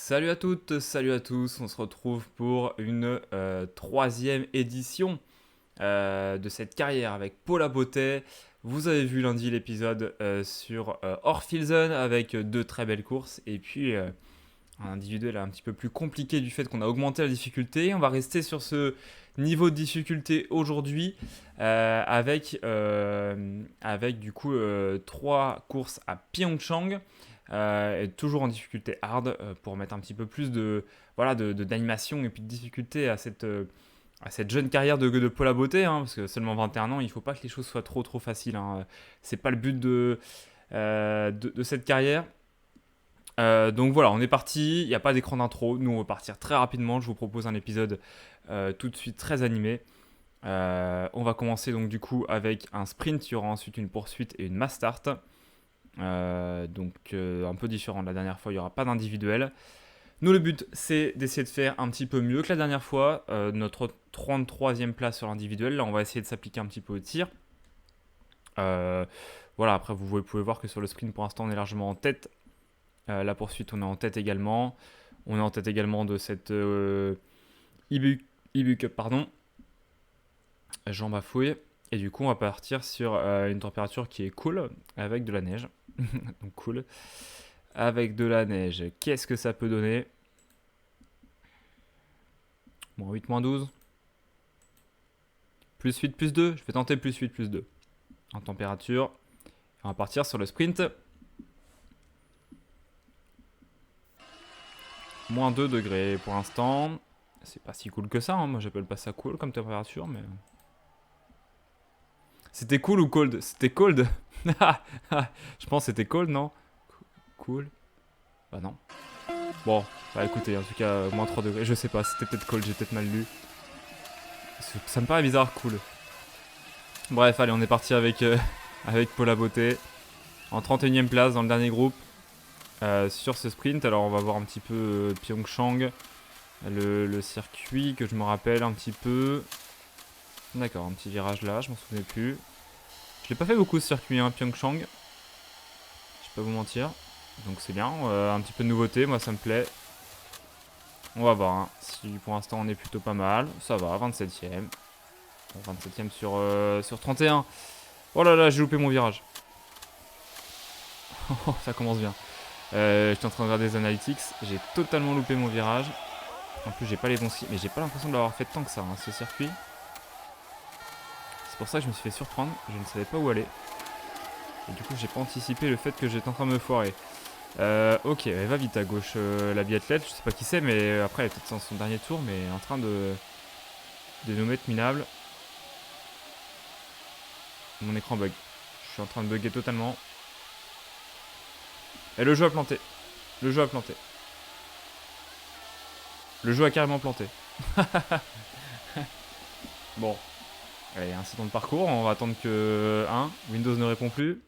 Salut à toutes, salut à tous, on se retrouve pour une troisième édition de cette carrière avec Paula Beauté. Vous avez vu lundi l'épisode sur Orphilzen avec deux très belles courses et puis un individuel un petit peu plus compliqué du fait qu'on a augmenté la difficulté. On va rester sur ce niveau de difficulté aujourd'hui avec du coup trois courses à Pyeongchang. Et toujours en difficulté hard pour mettre un petit peu plus d'animation et puis de difficulté à cette jeune carrière de Paula Beauté, hein, parce que seulement 21 ans, il ne faut pas que les choses soient trop faciles, hein. C'est pas le but de cette carrière. Donc voilà, on est parti, il n'y a pas d'écran d'intro, nous on va partir très rapidement, je vous propose un épisode tout de suite très animé. On va commencer donc du coup avec un sprint, il y aura ensuite une poursuite et une mass start. Un peu différent de la dernière fois, il n'y aura pas d'individuel. Nous, le but, c'est d'essayer de faire un petit peu mieux que la dernière fois. Notre 33e place sur l'individuel, là, on va essayer de s'appliquer un petit peu au tir. Voilà, après, vous pouvez voir que sur le sprint, pour l'instant, on est largement en tête. La poursuite, on est en tête également. On est en tête également de cette Ibu Cup, pardon. J'en bafouille. Et du coup, on va partir sur une température qui est cool, avec de la neige. Donc cool. Avec de la neige, qu'est-ce que ça peut donner? Moins 8, moins 12. Plus 8, plus 2. Je vais tenter plus 8, plus 2. En température. On va partir sur le sprint. Moins 2 degrés pour l'instant. C'est pas si cool que ça, hein. Moi j'appelle pas ça cool comme température, mais... C'était cool ou cold? C'était cold. Je pense que c'était cold, non? Cool. Bah non. Bon, bah écoutez, en tout cas, moins 3 degrés. Je sais pas, c'était peut-être cold, j'ai peut-être mal lu. Ça me paraît bizarre, cool. Bref, allez, on est parti avec Paula Beauté. En 31ème place dans le dernier groupe. Sur ce sprint, alors on va voir un petit peu Pyeongchang. Le circuit que je me rappelle un petit peu. D'accord, un petit virage là, je m'en souvenais plus. Je l'ai pas fait beaucoup ce circuit, hein, Pyeongchang. Je vais pas vous mentir. Donc c'est bien, un petit peu de nouveauté, moi ça me plaît. On va voir, hein. Si pour l'instant on est plutôt pas mal. Ça va, 27ème. 27ème sur 31. Oh là là, j'ai loupé mon virage. Ça commence bien. J'étais en train de regarder les analytics. J'ai totalement loupé mon virage. En plus, j'ai pas les bons skis. Mais j'ai pas l'impression de l'avoir fait tant que ça, hein, ce circuit. C'est pour ça que je me suis fait surprendre. Je ne savais pas où aller. Et du coup, j'ai pas anticipé le fait que j'étais en train de me foirer. Ok, elle va vite à gauche, la biathlète. Je sais pas qui c'est, mais après, elle est peut-être dans son dernier tour. Mais en train de nous mettre minable. Mon écran bug. Je suis en train de bugger totalement. Et le jeu a planté. Le jeu a planté. Le jeu a carrément planté. Bon. Allez, incident de parcours. On va attendre que... Windows ne répond plus.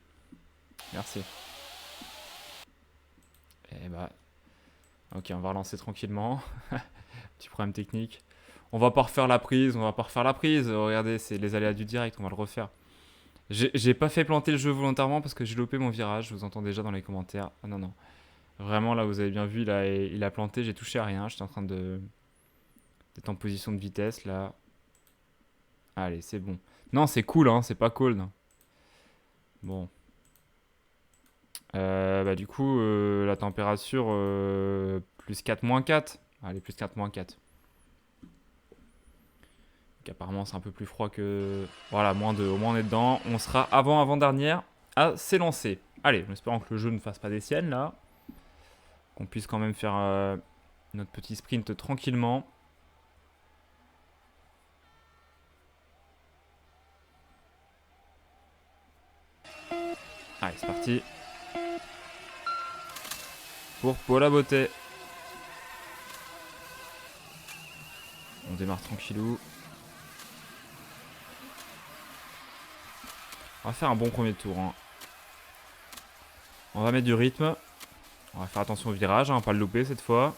Merci. Et bah... Ok, on va relancer tranquillement. Petit problème technique. On va pas refaire la prise. Regardez, c'est les aléas du direct. On va le refaire. J'ai pas fait planter le jeu volontairement parce que j'ai loupé mon virage. Je vous entends déjà dans les commentaires. Ah non, non. Vraiment, là, vous avez bien vu, il a planté. J'ai touché à rien. J'étais en train d'être en position de vitesse, là. Allez, c'est bon. Non, c'est cool, hein. C'est pas cool. Non. Bon. Bah, du coup, la température, plus 4, moins 4. Allez, plus 4, moins 4. Donc, apparemment, c'est un peu plus froid que... Voilà, moins 2. Au moins, on est dedans. On sera avant-dernière à s'élancer. Allez, en espérant que le jeu ne fasse pas des siennes, là. Qu'on puisse quand même faire notre petit sprint tranquillement. Allez, c'est parti. Pour Paula Beauté. On démarre tranquillou. On va faire un bon premier tour, hein. On va mettre du rythme. On va faire attention au virage, hein, pas le louper cette fois.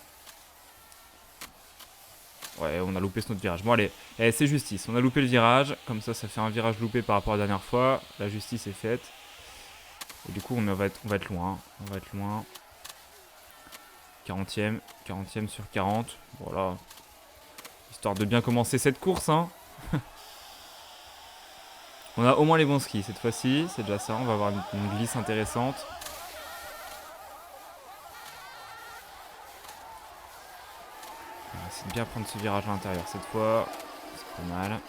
Ouais, on a loupé ce notre virage. Bon, allez, c'est justice. On a loupé le virage. Comme ça fait un virage loupé par rapport à la dernière fois. La justice est faite. Et du coup, on va être loin. On va être loin. 40e, 40e sur 40. Voilà. Histoire de bien commencer cette course, hein. On a au moins les bons skis cette fois-ci, c'est déjà ça. On va avoir une glisse intéressante. On va essayer de bien prendre ce virage à l'intérieur cette fois. C'est pas mal.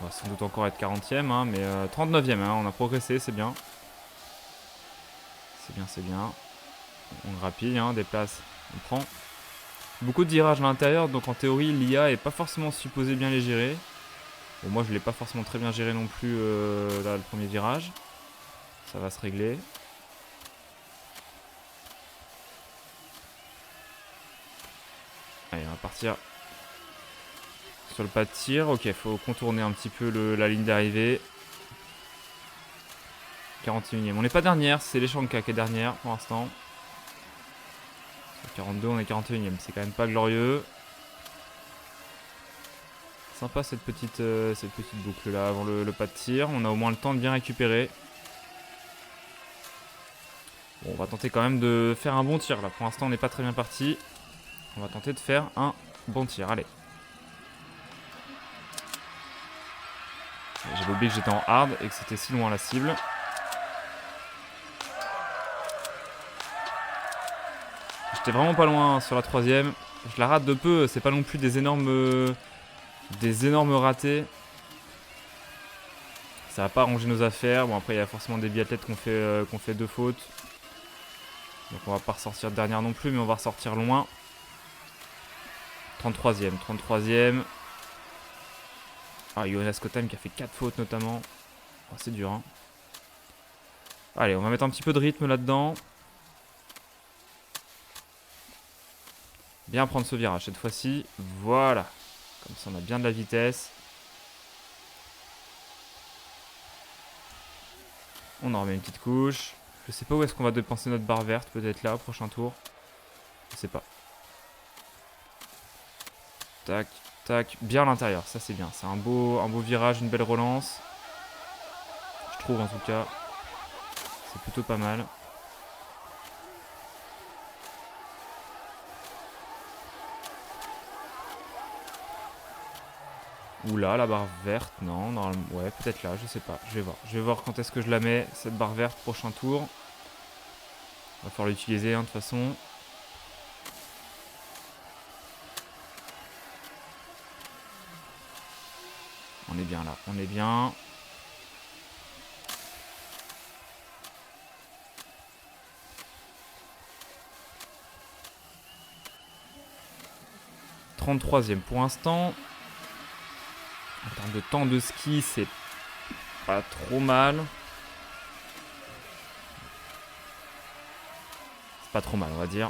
On va sans doute encore être 40e, hein, mais 39e, hein, on a progressé, c'est bien. C'est bien, c'est bien. On grappille, hein, des places, on prend. Beaucoup de virages à l'intérieur, donc en théorie, l'IA est pas forcément supposée bien les gérer. Bon, moi, je l'ai pas forcément très bien géré non plus, là, le premier virage. Ça va se régler. Allez, on va partir sur le pas de tir. Ok, faut contourner un petit peu la ligne d'arrivée. 41e. On n'est pas dernière, c'est les Shanka qui est dernière pour l'instant. Sur 42, on est 41e. C'est quand même pas glorieux. Sympa cette petite boucle là avant le pas de tir. On a au moins le temps de bien récupérer. Bon, on va tenter quand même de faire un bon tir là. Pour l'instant, on n'est pas très bien parti. On va tenter de faire un bon tir. Allez. J'avais oublié que j'étais en hard et que c'était si loin la cible. J'étais vraiment pas loin sur la troisième. Je la rate de peu. C'est pas non plus des énormes ratés. Ça va pas arranger nos affaires. Bon, après, il y a forcément des biathlètes qui ont fait 2 fautes. Donc on va pas ressortir de dernière non plus, mais on va ressortir loin. 33e, 33e. Ah, Jonas Kotem qui a fait 4 fautes notamment. Oh, c'est dur, hein. Allez, on va mettre un petit peu de rythme là-dedans. Bien prendre ce virage cette fois-ci. Voilà. Comme ça, on a bien de la vitesse. On en remet une petite couche. Je sais pas où est-ce qu'on va dépenser notre barre verte. Peut-être là, au prochain tour. Je sais pas. Tac, tac. Bien à l'intérieur. Ça, c'est bien. C'est un beau virage, une belle relance. Je trouve, en tout cas. C'est plutôt pas mal. Oula, la barre verte, non, normalement, ouais, peut-être là, je sais pas, je vais voir. Je vais voir quand est-ce que je la mets, cette barre verte, prochain tour. Va falloir l'utiliser, hein, de toute façon. On est bien là, on est bien. « 33e pour l'instant. En termes de temps de ski, c'est pas trop mal. C'est pas trop mal, on va dire.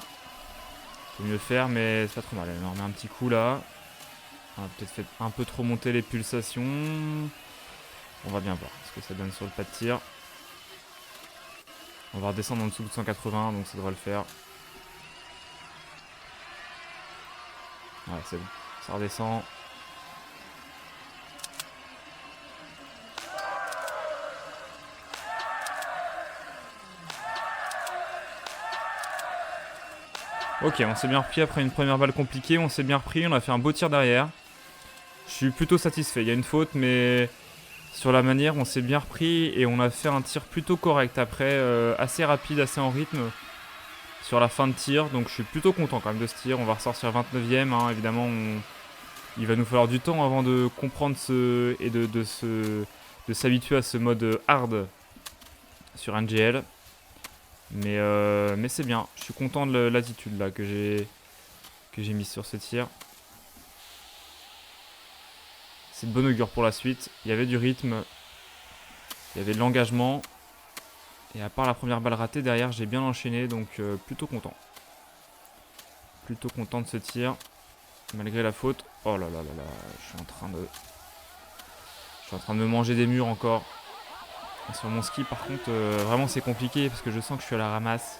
Faut mieux faire, mais c'est pas trop mal. On remet un petit coup là. On a peut-être fait un peu trop monter les pulsations. On va bien voir ce que ça donne sur le pas de tir. On va redescendre en dessous de 180, donc ça devrait le faire. Ouais, c'est bon. Ça redescend. Ok, on s'est bien repris après une première balle compliquée. On s'est bien repris, on a fait un beau tir derrière. Je suis plutôt satisfait. Il y a une faute, mais sur la manière, on s'est bien repris et on a fait un tir plutôt correct après, assez rapide, assez en rythme sur la fin de tir. Donc je suis plutôt content quand même de ce tir. On va ressortir 29e, hein. Évidemment, il va nous falloir du temps avant de comprendre et de s'habituer à ce mode hard sur NGL. Mais c'est bien. Je suis content de l'attitude là que j'ai mise sur ce tir. C'est de bon augure pour la suite. Il y avait du rythme. Il y avait de l'engagement. Et à part la première balle ratée, derrière, j'ai bien enchaîné. Donc plutôt content. Plutôt content de ce tir. Malgré la faute. Oh là là là là. Je suis en train de me manger des murs encore. Et sur mon ski, par contre, vraiment c'est compliqué. Parce que je sens que je suis à la ramasse.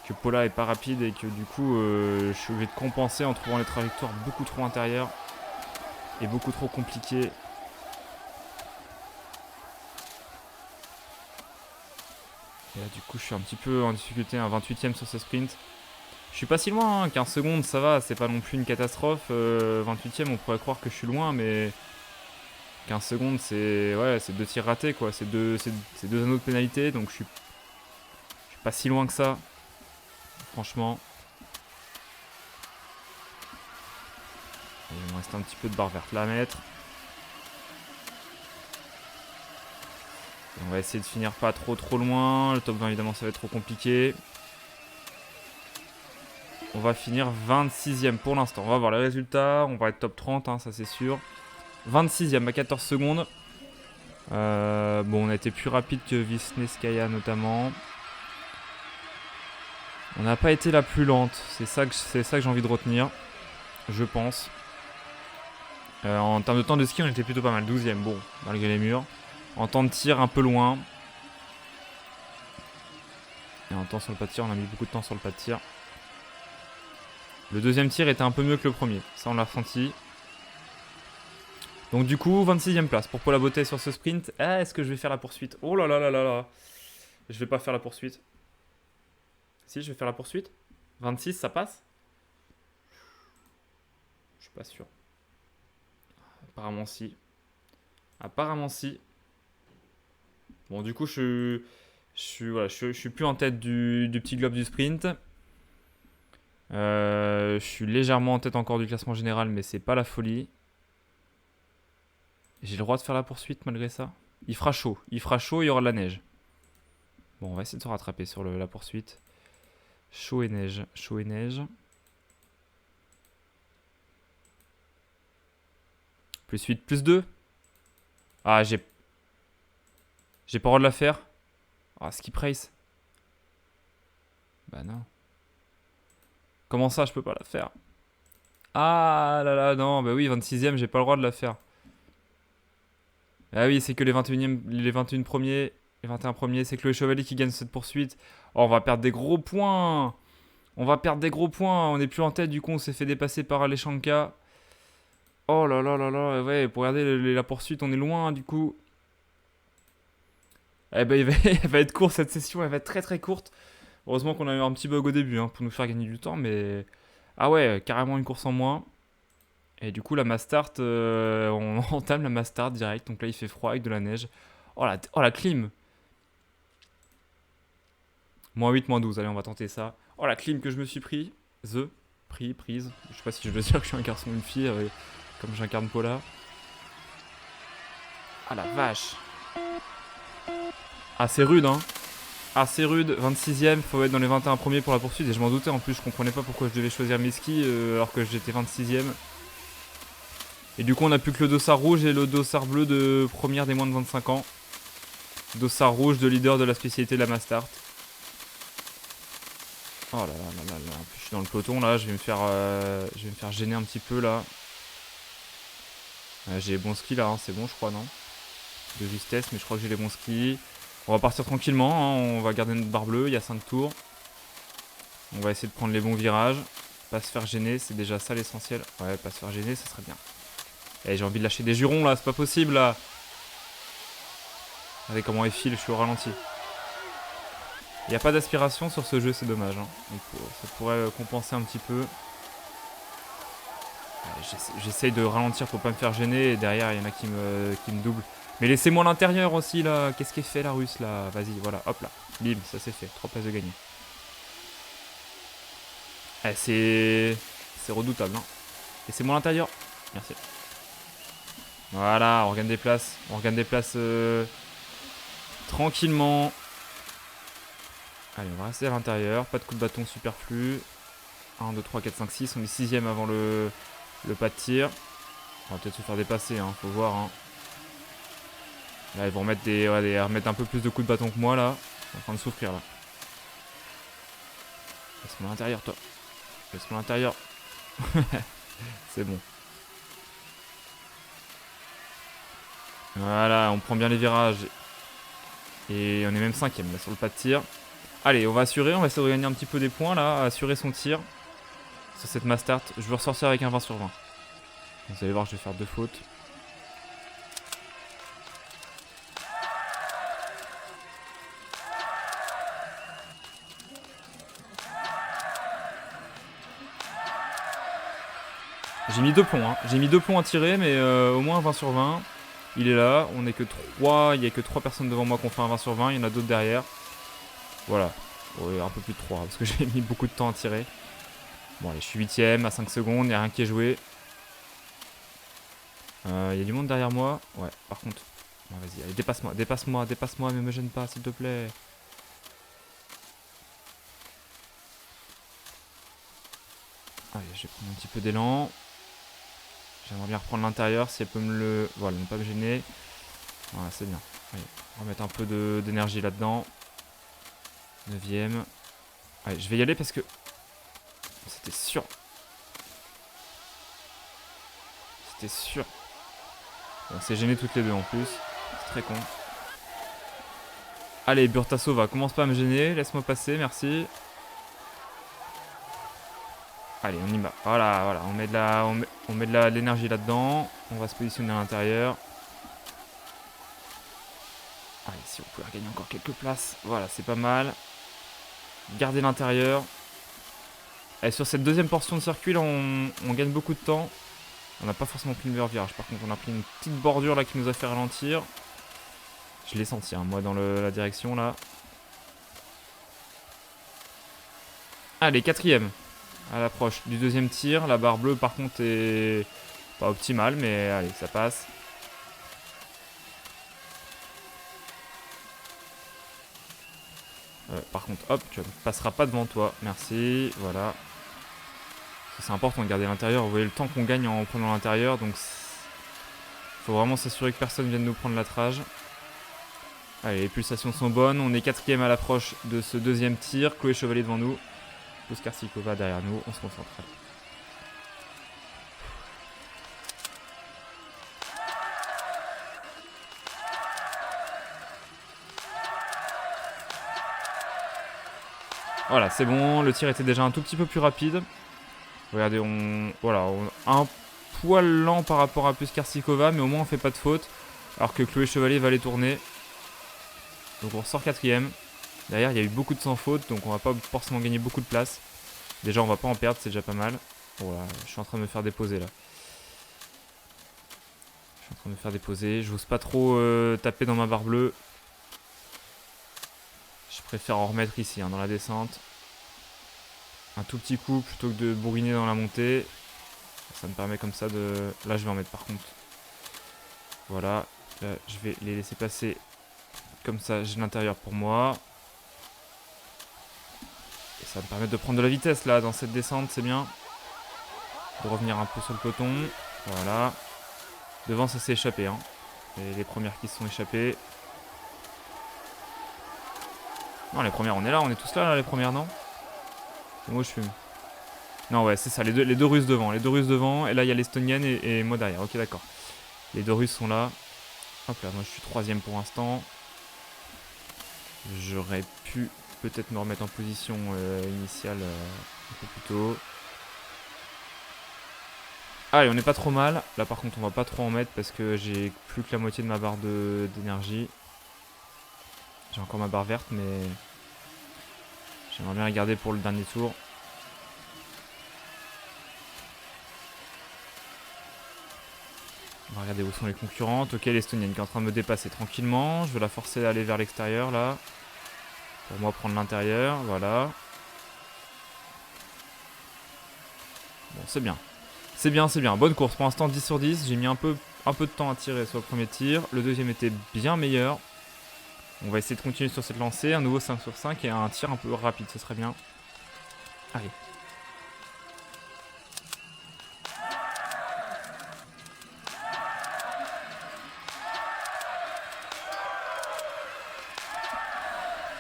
Que Paula est pas rapide. Et que du coup, je suis obligé de compenser en trouvant les trajectoires beaucoup trop intérieures. Et beaucoup trop compliquées. Et là, du coup, je suis un petit peu en difficulté, un 28e sur ce sprint. Je suis pas si loin, hein. 15 secondes, ça va, c'est pas non plus une catastrophe. 28ème, on pourrait croire que je suis loin, mais 15 secondes, c'est ouais, c'est 2 tirs ratés, quoi. C'est deux anneaux de pénalité, donc je suis pas si loin que ça, franchement. Et il me reste un petit peu de barre verte là à mettre. Et on va essayer de finir pas trop loin. Le top 20, évidemment, ça va être trop compliqué. On va finir 26ème pour l'instant. On va voir les résultats. On va être top 30, hein, ça c'est sûr. 26ème à 14 secondes. Bon, on a été plus rapide que Visneskaya notamment. On n'a pas été la plus lente. C'est ça que j'ai envie de retenir. Je pense. En termes de temps de ski, on était plutôt pas mal. 12ème, bon, malgré les murs. En temps de tir, un peu loin. Et en temps sur le pas de tir, on a mis beaucoup de temps sur le pas de tir. Le deuxième tir était un peu mieux que le premier. Ça, on l'a ressenti. Donc du coup, 26ème place pour Paula Beauté sur ce sprint. Ah, est-ce que je vais faire la poursuite? Oh là là là là là. Je vais pas faire la poursuite. Si, je vais faire la poursuite. 26, ça passe? Je suis pas sûr. Apparemment si. Apparemment si. Bon, du coup, je suis plus en tête du petit globe du sprint. Je suis légèrement en tête encore du classement général, mais c'est pas la folie. J'ai le droit de faire la poursuite malgré ça. Il fera chaud, il y aura de la neige. Bon, on va essayer de se rattraper sur la poursuite. Chaud et neige, chaud et neige. Plus 8, plus 2. Ah, j'ai pas le droit de la faire. Ah, skip race. Bah non. Comment ça, je peux pas la faire? Ah là là, non, bah oui, 26ème, j'ai pas le droit de la faire. Ah oui, c'est que les 21 premiers, les 21 premiers, c'est Chloé Chevalier qui gagne cette poursuite. Oh, on va perdre des gros points. On va perdre des gros points. On n'est plus en tête, du coup, on s'est fait dépasser par Aleshanka. Oh là là là là, ouais, pour regarder la poursuite, on est loin, du coup. Eh ben, elle va être courte cette session, elle va être très très courte. Heureusement qu'on a eu un petit bug au début hein, pour nous faire gagner du temps, mais... Ah ouais, carrément une course en moins. Et du coup, la Mastart, on entame la Mastart direct. Donc là, il fait froid avec de la neige. Oh la clim. Moins 8, moins 12. Allez, on va tenter ça. Oh la clim que je me suis pris. Prise. Je sais pas si je veux dire que je suis un garçon ou une fille, comme j'incarne Paula. Ah la vache. Ah, c'est rude, hein. Assez rude, 26ème, faut être dans les 21 premiers pour la poursuite. Et je m'en doutais en plus, je comprenais pas pourquoi je devais choisir mes skis alors que j'étais 26ème. Et du coup, on n'a plus que le dossard rouge et le dossard bleu de première des moins de 25 ans. Dossard rouge de leader de la spécialité de la Mastart. Oh là là là là là. Je suis dans le peloton là, je vais me faire gêner un petit peu là. J'ai les bons skis là, hein, c'est bon je crois, non? De justesse, mais je crois que j'ai les bons skis. On va partir tranquillement, hein, on va garder notre barre bleue, il y a 5 tours. On va essayer de prendre les bons virages. Pas se faire gêner, c'est déjà ça l'essentiel. Ouais, pas se faire gêner, ça serait bien. Et j'ai envie de lâcher des jurons là, c'est pas possible là. Regardez comment il file, je suis au ralenti. Il n'y a pas d'aspiration sur ce jeu, c'est dommage. Hein. Donc, ça pourrait compenser un petit peu. J'essaye de ralentir pour pas me faire gêner et derrière il y en a qui me doublent. Mais laissez-moi l'intérieur aussi là. Qu'est-ce qu'elle fait la russe là? Vas-y, voilà, hop là. Bim, ça c'est fait. 3 places de gagné. Eh, c'est redoutable. Hein. Laissez-moi l'intérieur. Merci. Voilà, on regagne des places. On regagne des places tranquillement. Allez, on va rester à l'intérieur. Pas de coup de bâton superflu. 1, 2, 3, 4, 5, 6. On est 6ème avant le pas de tir. On va peut-être se faire dépasser, hein. Faut voir. Hein. Là, ils vont remettre un peu plus de coups de bâton que moi, là. Ils sont en train de souffrir, là. Laisse-moi à l'intérieur, toi. Laisse-moi à l'intérieur. C'est bon. Voilà, on prend bien les virages. Et on est même 5ème, là, sur le pas de tir. Allez, on va assurer. On va essayer de gagner un petit peu des points, là. Assurer son tir. Sur cette Mastart. Je veux ressortir avec un 20 sur 20. Vous allez voir, je vais faire 2 fautes. J'ai mis 2 ponts, hein. J'ai mis 2 ponts à tirer, mais au moins 20 sur 20. Il est là, on est que 3, il n'y a que 3 personnes devant moi qui ont fait un 20 sur 20, il y en a d'autres derrière. Voilà, ouais, un peu plus de 3, parce que j'ai mis beaucoup de temps à tirer. Bon allez, je suis 8ème, à 5 secondes, il n'y a rien qui est joué. Il y a du monde derrière moi. Ouais, par contre, bon, vas-y, allez, dépasse-moi, dépasse-moi, dépasse-moi, mais me gêne pas, s'il te plaît. Allez, je vais prendre un petit peu d'élan. J'aimerais bien reprendre l'intérieur, si elle peut me le... Voilà, ne pas me gêner. Voilà, c'est bien. Allez, remettre un peu d'énergie là-dedans. 9ème. Allez, je vais y aller parce que... C'était sûr. C'était sûr. On s'est gêné toutes les deux en plus. C'est très con. Allez, Burtasova, commence pas à me gêner. Laisse-moi passer, merci. Allez, on y va. Voilà, voilà. On met de l'énergie là-dedans. On va se positionner à l'intérieur. Allez, si on peut regagner encore quelques places. Voilà, c'est pas mal. Garder l'intérieur. Et sur cette deuxième portion de circuit, là, on gagne beaucoup de temps. On n'a pas forcément pris le meilleur virage. Par contre, on a pris une petite bordure là qui nous a fait ralentir. Je l'ai senti, hein, moi, dans la direction là. Allez, 4ème. À l'approche du deuxième tir. La barre bleue, par contre, est pas optimale, mais allez, ça passe. Par contre, hop, tu ne passeras pas devant toi. Merci, voilà. C'est important de garder l'intérieur. Vous voyez le temps qu'on gagne en prenant l'intérieur. Donc, faut vraiment s'assurer que personne vienne nous prendre la trage. Allez, les pulsations sont bonnes. On est 4ème à l'approche de ce deuxième tir. Chloé Chevalier devant nous. Puskarsikova derrière nous. On se concentre. Voilà, c'est bon. Le tir était déjà un tout petit peu plus rapide. Regardez, voilà, un poil lent par rapport à Puskarsikova, mais au moins on fait pas de faute. Alors que Chloé Chevalier va les tourner. Donc on ressort 4ème. Derrière, il y a eu beaucoup de sans faute, donc on va pas forcément gagner beaucoup de place. Déjà, on va pas en perdre, c'est déjà pas mal. Voilà, je suis en train de me faire déposer là. Je suis en train de me faire déposer. J'ose pas trop taper dans ma barre bleue. Je préfère en remettre ici, hein, dans la descente. Un tout petit coup plutôt que de bourriner dans la montée. Ça me permet comme ça de... Là, je vais en mettre par contre. Voilà. Là, je vais les laisser passer. Comme ça, j'ai l'intérieur pour moi. Et ça va me permettre de prendre de la vitesse là dans cette descente, c'est bien. De revenir un peu sur le peloton. Voilà. Devant, ça s'est échappé. Hein. Et les premières qui se sont échappées. Non, les premières, on est là, on est tous là, les premières, non? C'est moi, je fume. Non, ouais, c'est ça, les deux Russes devant. Les deux Russes devant, et là, il y a l'Estonienne et moi derrière. Ok, d'accord. Les deux Russes sont là. Hop là, moi, je suis 3ème pour l'instant. J'aurais pu peut-être me remettre en position initiale un peu plus tôt. Allez, on n'est pas trop mal. Là, par contre, on va pas trop en mettre parce que j'ai plus que la moitié de ma barre d'énergie. J'ai encore ma barre verte, mais j'aimerais bien la garder pour le dernier tour. On va regarder où sont les concurrentes. Ok, l'Estonienne qui est en train de me dépasser tranquillement. Je vais la forcer à aller vers l'extérieur, là. Pour moi, prendre l'intérieur. Voilà. Bon, c'est bien. C'est bien, c'est bien. Bonne course. Pour l'instant, 10 sur 10. J'ai mis un peu de temps à tirer sur le premier tir. Le deuxième était bien meilleur. On va essayer de continuer sur cette lancée. Un nouveau 5 sur 5 et un tir un peu rapide. Ce serait bien. Allez.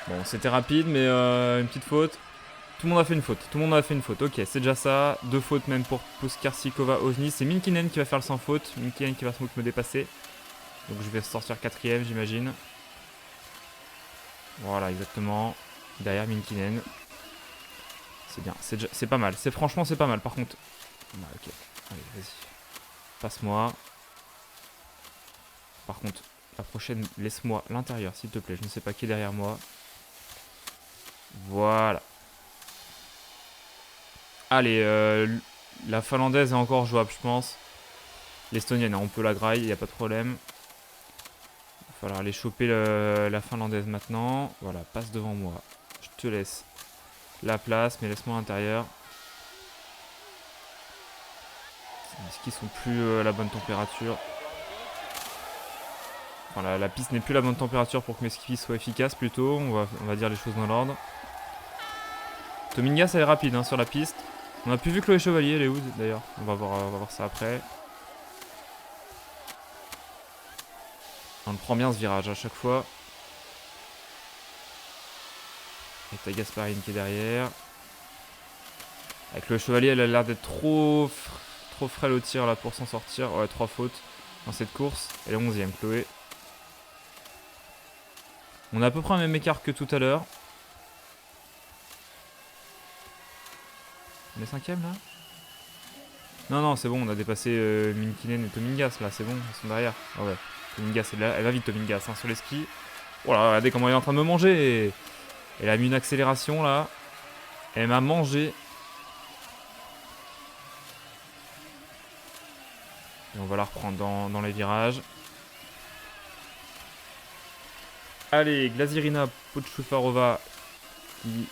Bon, c'était rapide, mais une petite faute. Tout le monde a fait une faute. Tout le monde a fait une faute. Ok, c'est déjà ça. 2 fautes même pour Puskarsikova, Ozny. C'est Minkinen qui va faire le sans faute. Minkinen qui va sans doute me dépasser. Donc je vais sortir 4ème, j'imagine. Voilà, exactement. Derrière Minkinen. C'est bien. C'est pas mal. Franchement, c'est pas mal. Par contre... Ah, ok. Allez, vas-y. Passe-moi. Par contre, la prochaine, laisse-moi l'intérieur, s'il te plaît. Je ne sais pas qui est derrière moi. Voilà. Allez, La finlandaise est encore jouable, je pense. L'estonienne, on peut la graille, il n'y a pas de problème. Il va falloir aller choper la finlandaise maintenant. Voilà, passe devant moi. Je te laisse la place, mais laisse-moi à l'intérieur. Est-ce qu'ils sont plus à la bonne température? Enfin, la piste n'est plus la bonne température pour que mes skis soient efficaces plutôt. On va dire les choses dans l'ordre. Tomingas, elle est rapide hein, sur la piste. On a plus vu Chloé Chevalier, elle est où d'ailleurs? On va voir ça après. On le prend bien ce virage à chaque fois. Et t'as Gasparine qui est derrière. Avec le Chevalier, elle a l'air d'être trop frêle au tir là pour s'en sortir. Ouais, 3 fautes dans cette course. Elle est 11ème, Chloé. On a à peu près un même écart que tout à l'heure. On est 5ème là? Non, c'est bon, on a dépassé Minkinen et Tomingas là, c'est bon, ils sont derrière. Ah ouais, Tomingas, elle va vite Tomingas hein, sur les skis. Oh là, regardez comment elle est en train de me manger. Elle a mis une accélération là. Elle m'a mangé. Et on va la reprendre dans les virages. Allez, Glazirina, Podshufarova qui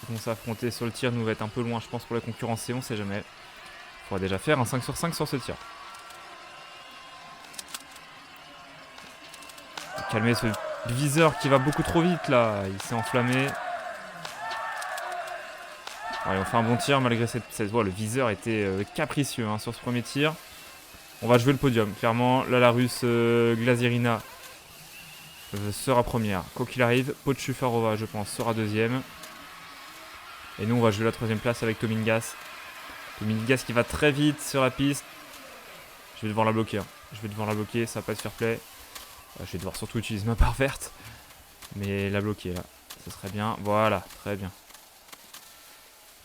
vont s'affronter sur le tir. Nous va être un peu loin, je pense, pour la concurrencer, on sait jamais. Il faudra déjà faire un 5 sur 5 sur ce tir. Calmer ce viseur qui va beaucoup trop vite là. Il s'est enflammé. Allez, on fait un bon tir malgré cette voie. Le viseur était capricieux hein, sur ce premier tir. On va jouer le podium. Clairement, là la russe Glazirina sera première. Quoi qu'il arrive, Podshufarova, je pense, sera deuxième. Et nous, on va jouer la troisième place avec Tomingas. Tomingas qui va très vite sur la piste. Je vais devoir la bloquer. Hein. Je vais devoir la bloquer, ça va pas être fair play. Je vais devoir surtout utiliser ma barre verte. Mais la bloquer là, ce serait bien. Voilà, très bien.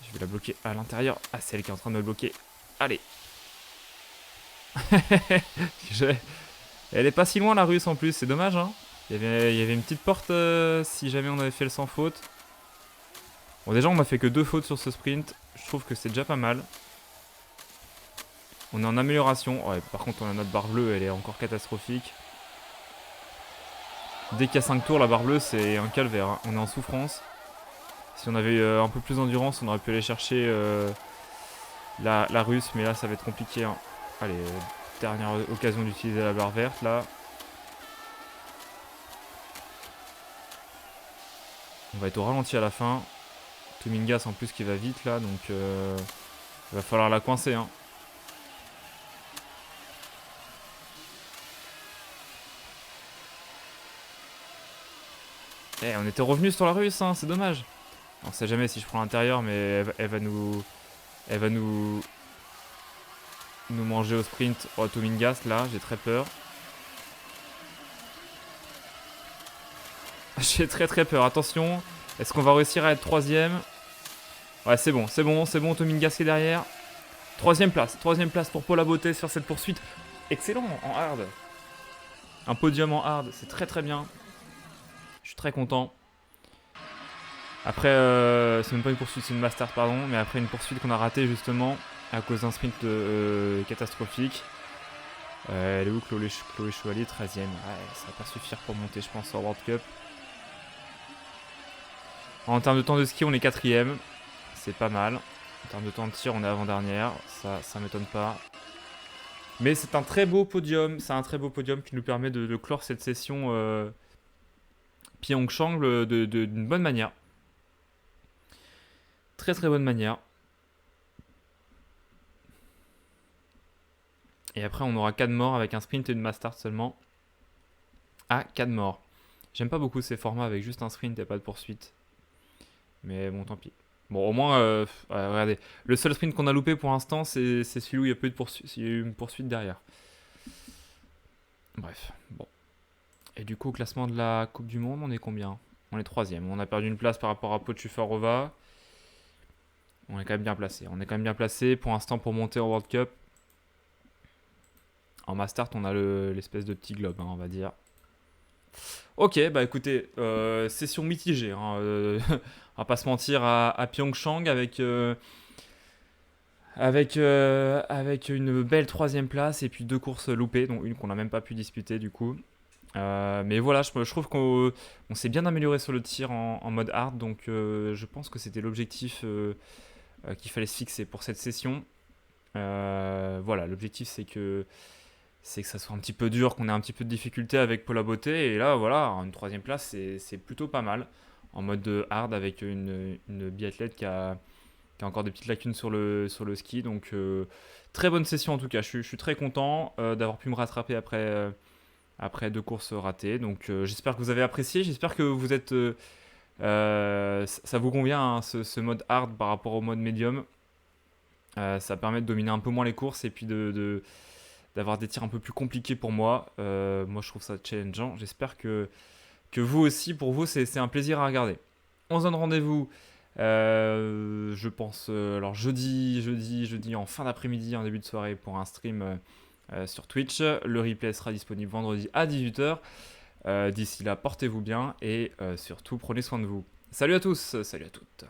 Je vais la bloquer à l'intérieur. Ah, c'est elle qui est en train de me bloquer. Allez. Elle est pas si loin la russe en plus, c'est dommage hein. Il y avait une petite porte si jamais on avait fait le sans faute. Bon déjà on m'a fait que 2 fautes sur ce sprint. Je trouve que c'est déjà pas mal. On est en amélioration. Ouais, par contre on a notre barre bleue, elle est encore catastrophique. Dès qu'il y a 5 tours, la barre bleue c'est un calvaire. Hein. On est en souffrance. Si on avait un peu plus d'endurance, on aurait pu aller chercher la russe. Mais là ça va être compliqué. Hein. Allez, dernière occasion d'utiliser la barre verte là. On va être au ralenti à la fin. Tomingas en plus qui va vite là, donc il va falloir la coincer. Hein. On était revenu sur la russe, hein, c'est dommage. On sait jamais si je prends l'intérieur, mais elle va nous manger au sprint. Oh, Tomingas là, j'ai très peur. J'ai très peur, attention. Est-ce qu'on va réussir à être troisième? Ouais, c'est bon, Tomingas qui est derrière. Troisième place pour Paula Beauté sur cette poursuite. Excellent en hard. Un podium en hard, c'est très bien. Je suis très content. Après, c'est même pas une poursuite, c'est une master, pardon. Mais après une poursuite qu'on a ratée justement à cause d'un sprint catastrophique. Elle est où Chloé Chevalier, 13ème. Ouais, ça va pas suffire pour monter, je pense, en World Cup. En termes de temps de ski, on est 4ème. C'est pas mal. En termes de temps de tir, on est avant-dernière. Ça m'étonne pas. Mais c'est un très beau podium. C'est un très beau podium qui nous permet de clore cette session Pyeongchang d'une bonne manière. Très bonne manière. Et après, on aura Cadmore avec un sprint et une mass start seulement. Ah, Cadmore. J'aime pas beaucoup ces formats avec juste un sprint et pas de poursuite. Mais bon, tant pis. Bon, au moins, regardez. Le seul sprint qu'on a loupé pour l'instant, c'est celui où il y a peu de poursuite. Il y a eu une poursuite derrière. Bref, bon. Et du coup, au classement de la Coupe du Monde, on est combien? On est 3ème. On a perdu une place par rapport à Podshufarova. On est quand même bien placé. Pour l'instant, pour monter en World Cup. En Mass Start, on a l'espèce de petit globe, hein, on va dire. Ok, bah écoutez, session mitigée. Hein, on va pas se mentir à Pyeongchang avec avec une belle troisième place et puis 2 courses loupées, dont une qu'on n'a même pas pu disputer du coup. Mais voilà, je trouve qu'on s'est bien amélioré sur le tir en mode hard, donc je pense que c'était l'objectif qu'il fallait se fixer pour cette session. Voilà, l'objectif c'est que ça soit un petit peu dur, qu'on ait un petit peu de difficulté avec Paula Beauté. Et là, voilà, une troisième place, c'est plutôt pas mal. En mode hard avec une biathlète qui a encore des petites lacunes sur le ski. Donc, très bonne session en tout cas. Je suis très content d'avoir pu me rattraper après 2 courses ratées. Donc, j'espère que vous avez apprécié. J'espère que vous êtes. Ça vous convient, hein, ce mode hard par rapport au mode medium. Ça permet de dominer un peu moins les courses et puis d'avoir des tirs un peu plus compliqués pour moi. Moi, je trouve ça challengeant. J'espère que vous aussi, pour vous, c'est un plaisir à regarder. On se donne rendez-vous, je pense, alors jeudi en fin d'après-midi, en début de soirée, pour un stream sur Twitch. Le replay sera disponible vendredi à 18h. D'ici là, portez-vous bien et surtout, prenez soin de vous. Salut à tous, salut à toutes.